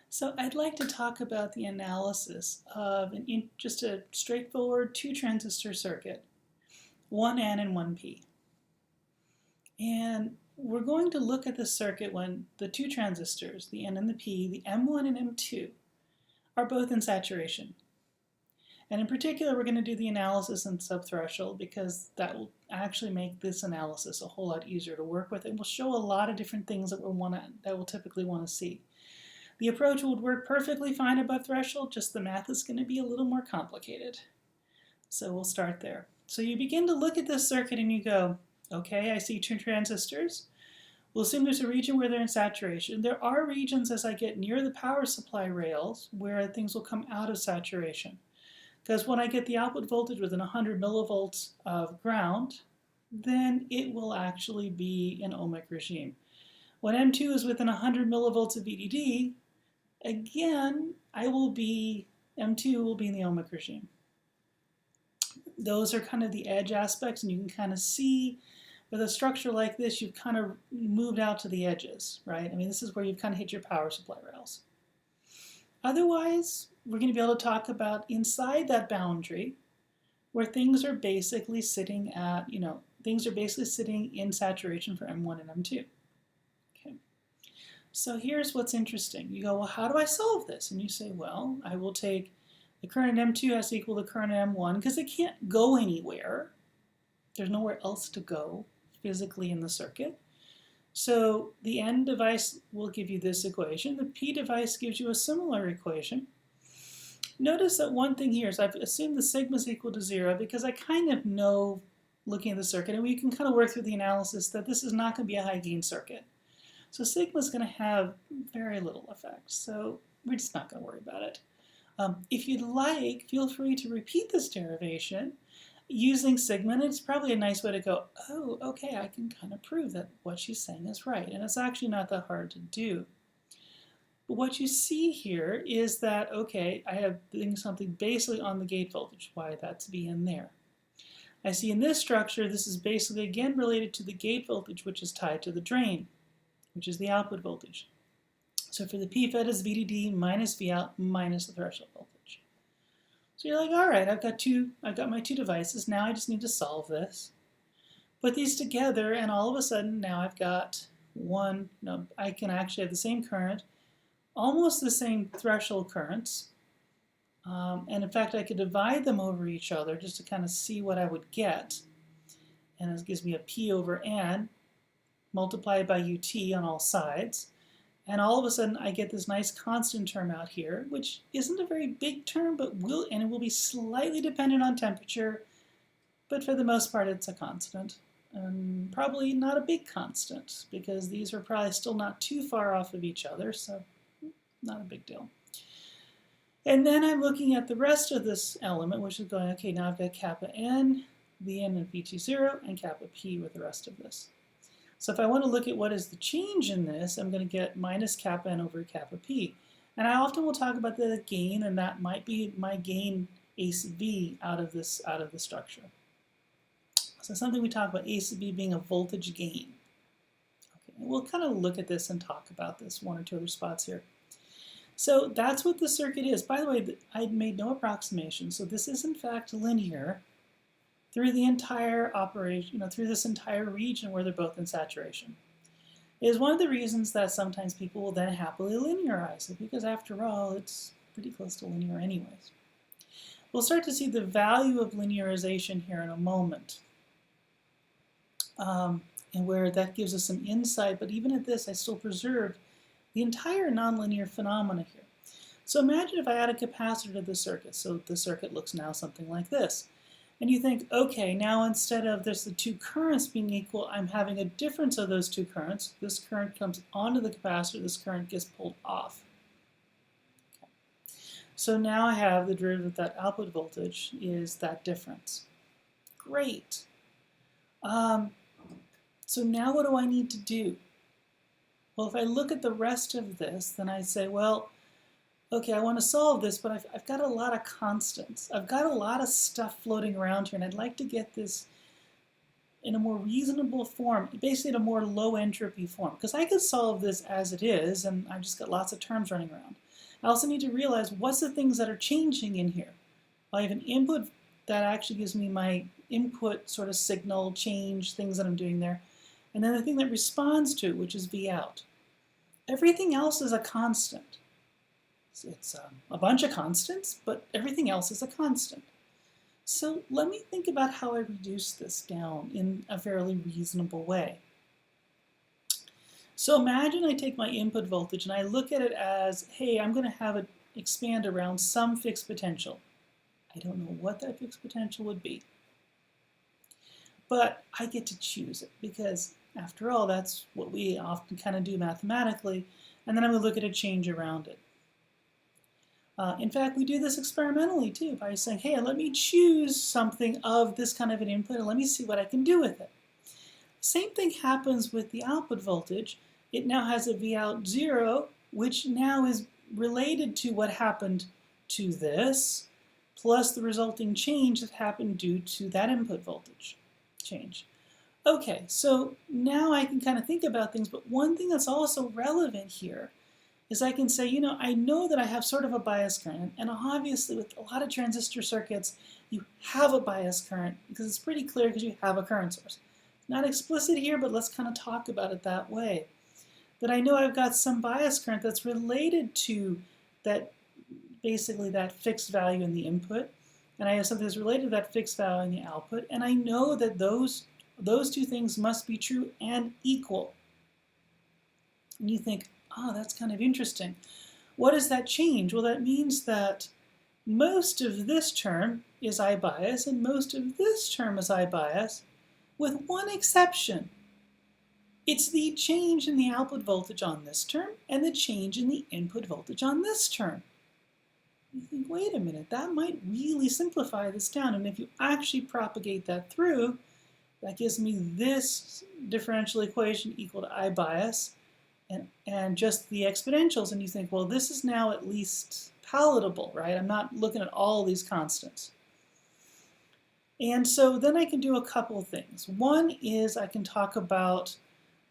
So I'd like to talk about the analysis of just a straightforward two-transistor circuit, 1N and 1P. And we're going to look at the circuit when the two transistors, the N and the P, the M1 and M2, are both in saturation. And in particular, we're going to do the analysis in subthreshold because that will actually make this analysis a whole lot easier to work with. And we'll show a lot of different things that we'll typically want to see. The approach would work perfectly fine above threshold, just the math is going to be a little more complicated. So we'll start there. So you begin to look at this circuit and you go, okay, I see two transistors. We'll assume there's a region where they're in saturation. There are regions as I get near the power supply rails where things will come out of saturation. Because when I get the output voltage within 100 millivolts of ground, then it will actually be an ohmic regime. When M2 is within 100 millivolts of VDD, again, M2 will be in the ohmic regime. Those are kind of the edge aspects, and you can kind of see with a structure like this, you've kind of moved out to the edges, right? I mean, this is where you've kind of hit your power supply rails. Otherwise, we're going to be able to talk about inside that boundary where things are basically sitting at, things are basically sitting in saturation for M1 and M2. So here's what's interesting. You go, well, how do I solve this? And you say, well, I will take the current in M2 has to equal the current in M1 because it can't go anywhere. There's nowhere else to go physically in the circuit. So the N device will give you this equation. The P device gives you a similar equation. Notice that one thing here is I've assumed the sigma is equal to 0 because I kind of know, looking at the circuit, and we can kind of work through the analysis, that this is not going to be a high gain circuit. So sigma is going to have very little effect, so we're just not going to worry about it. If you'd like, feel free to repeat this derivation using sigma, and it's probably a nice way to go, oh, okay, I can kind of prove that what she's saying is right, and it's actually not that hard to do. But what you see here is that, okay, I have something basically on the gate voltage, why that's B in there. I see in this structure, this is basically again related to the gate voltage, which is tied to the drain, which is the output voltage. So for the pFET is VDD minus Vout minus the threshold voltage. So you're like, all right, I've got my two devices. Now I just need to solve this. Put these together, and all of a sudden now I've got I can actually have the same current, almost the same threshold currents. And in fact, I could divide them over each other just to kind of see what I would get. And this gives me a P over N multiplied by UT on all sides. And all of a sudden I get this nice constant term out here, which isn't a very big term, but it will be slightly dependent on temperature, but for the most part it's a constant. Probably not a big constant, because these are probably still not too far off of each other, so not a big deal. And then I'm looking at the rest of this element, which is going, okay, now I've got kappa N, Vn and Vt0, and kappa P with the rest of this. So if I want to look at what is the change in this, I'm going to get minus kappa N over kappa P. And I often will talk about the gain, and that might be my gain ACB out of the structure. So something we talk about ACB being a voltage gain. Okay, and we'll kind of look at this and talk about this one or two other spots here. So that's what the circuit is. By the way, I made no approximation, so this is in fact linear through the entire operation, through this entire region where they're both in saturation. It is one of the reasons that sometimes people will then happily linearize it, because after all, it's pretty close to linear anyways. We'll start to see the value of linearization here in a moment, and where that gives us some insight, but even at this, I still preserved the entire nonlinear phenomena here. So imagine if I add a capacitor to the circuit. So the circuit looks now something like this. And you think, okay, now instead of the two currents being equal, I'm having a difference of those two currents. This current comes onto the capacitor, this current gets pulled off. Okay. So now I have the derivative of that output voltage is that difference. Great. So now what do I need to do? Well, if I look at the rest of this, then I say, well, okay, I want to solve this, but I've got a lot of constants. I've got a lot of stuff floating around here, and I'd like to get this in a more reasonable form, basically in a more low entropy form. Because I could solve this as it is, and I've just got lots of terms running around. I also need to realize what's the things that are changing in here. I have an input that actually gives me my input sort of signal, change, things that I'm doing there. And then the thing that responds to it, which is V out. Everything else is a constant. It's a bunch of constants, but everything else is a constant. So let me think about how I reduce this down in a fairly reasonable way. So imagine I take my input voltage and I look at it as, hey, I'm going to have it expand around some fixed potential. I don't know what that fixed potential would be. But I get to choose it because, after all, that's what we often kind of do mathematically. And then I'm going to look at a change around it. In fact, we do this experimentally too by saying, hey, let me choose something of this kind of an input and let me see what I can do with it. Same thing happens with the output voltage. It now has a Vout 0, which now is related to what happened to this, plus the resulting change that happened due to that input voltage change. Okay, so now I can kind of think about things, but one thing that's also relevant here is I can say, I know that I have sort of a bias current, and obviously with a lot of transistor circuits, you have a bias current because it's pretty clear because you have a current source. Not explicit here, but let's kind of talk about it that way. That I know I've got some bias current that's related to that, basically that fixed value in the input, and I have something that's related to that fixed value in the output, and I know that those two things must be true and equal. And you think, oh, that's kind of interesting. What does that change? Well, that means that most of this term is I bias and most of this term is I bias, with one exception. It's the change in the output voltage on this term and the change in the input voltage on this term. You think, wait a minute, that might really simplify this down. And if you actually propagate that through, that gives me this differential equation equal to I bias and just the exponentials. And you think, well, this is now at least palatable, right? I'm not looking at all these constants. And so then I can do a couple of things. One is I can talk about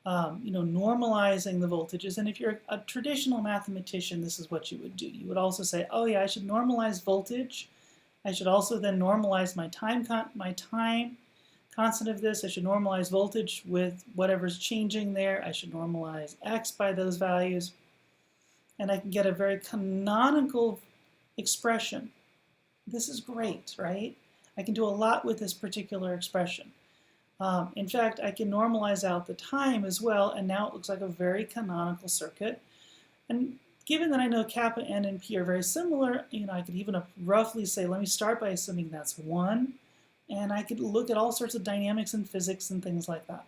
normalizing the voltages. And if you're a traditional mathematician, this is what you would do. You would also say, oh yeah, I should normalize voltage. I should also then normalize my time constant of this. I should normalize voltage with whatever's changing there. I should normalize x by those values. And I can get a very canonical expression. This is great, right? I can do a lot with this particular expression. In fact, I can normalize out the time as well, and now it looks like a very canonical circuit. And given that I know kappa, n, and p are very similar, I could even roughly say, let me start by assuming that's 1, and I could look at all sorts of dynamics and physics and things like that.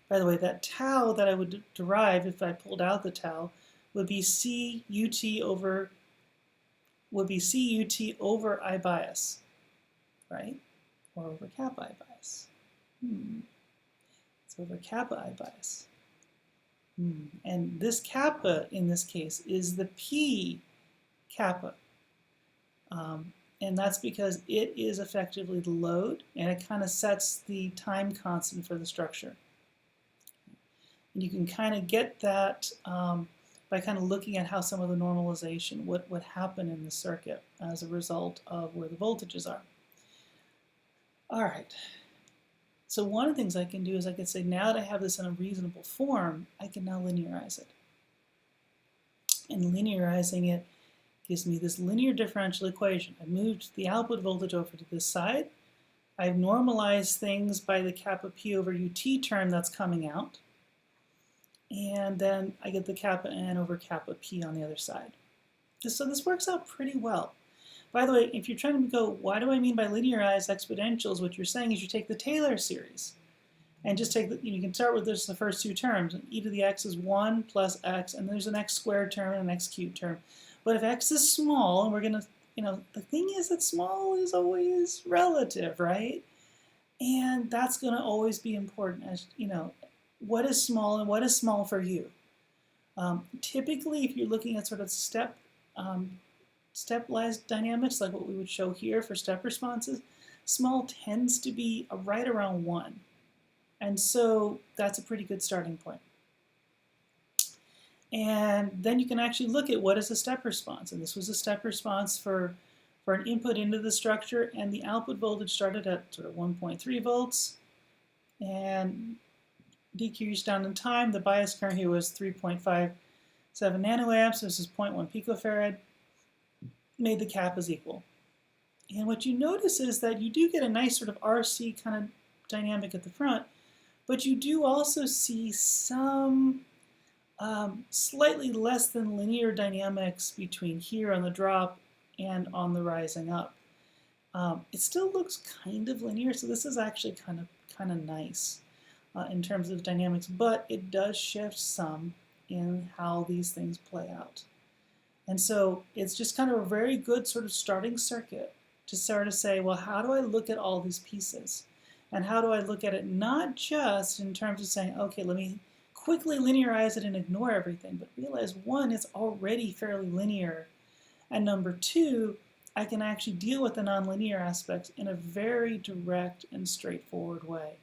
By the way, that tau that I would derive if I pulled out the tau would be CUT over I bias, right? Or over kappa I bias. It's over kappa I bias. And this kappa, in this case, is the P kappa. And that's because it is effectively the load, and it kind of sets the time constant for the structure. And you can kind of get that by kind of looking at how some of the normalization would happen in the circuit as a result of where the voltages are. All right, so one of the things I can do is I can say, now that I have this in a reasonable form, I can now linearize it. And linearizing it gives me this linear differential equation. I moved the output voltage over to this side. I've normalized things by the kappa p over ut term that's coming out. And then I get the kappa n over kappa p on the other side. So this works out pretty well. By the way, if you're trying to go, why do I mean by linearized exponentials? What you're saying is you take the Taylor series and just take you can start with the first two terms. E to the x is 1 plus x, and there's an x squared term and an x cubed term. But if x is small, and we're going to, the thing is that small is always relative, right? And that's going to always be important as, what is small and what is small for you. Typically, if you're looking at sort of stepwise dynamics, like what we would show here for step responses, small tends to be right around 1. And so that's a pretty good starting point. And then you can actually look at what is a step response. And this was a step response for an input into the structure, and the output voltage started at sort of 1.3 volts and decreased down in time. The bias current here was 3.57 nanoamps. This is 0.1 picofarad. Made the kappas equal. And what you notice is that you do get a nice sort of RC kind of dynamic at the front, but you do also see some slightly less than linear dynamics between here on the drop and on the rising up. It still looks kind of linear, so this is actually kind of nice in terms of dynamics, but it does shift some in how these things play out. And so it's just kind of a very good sort of starting circuit to sort of say, well, how do I look at all these pieces? And how do I look at it not just in terms of saying, okay, let me quickly linearize it and ignore everything, but realize, one, it's already fairly linear, and number two, I can actually deal with the nonlinear aspects in a very direct and straightforward way.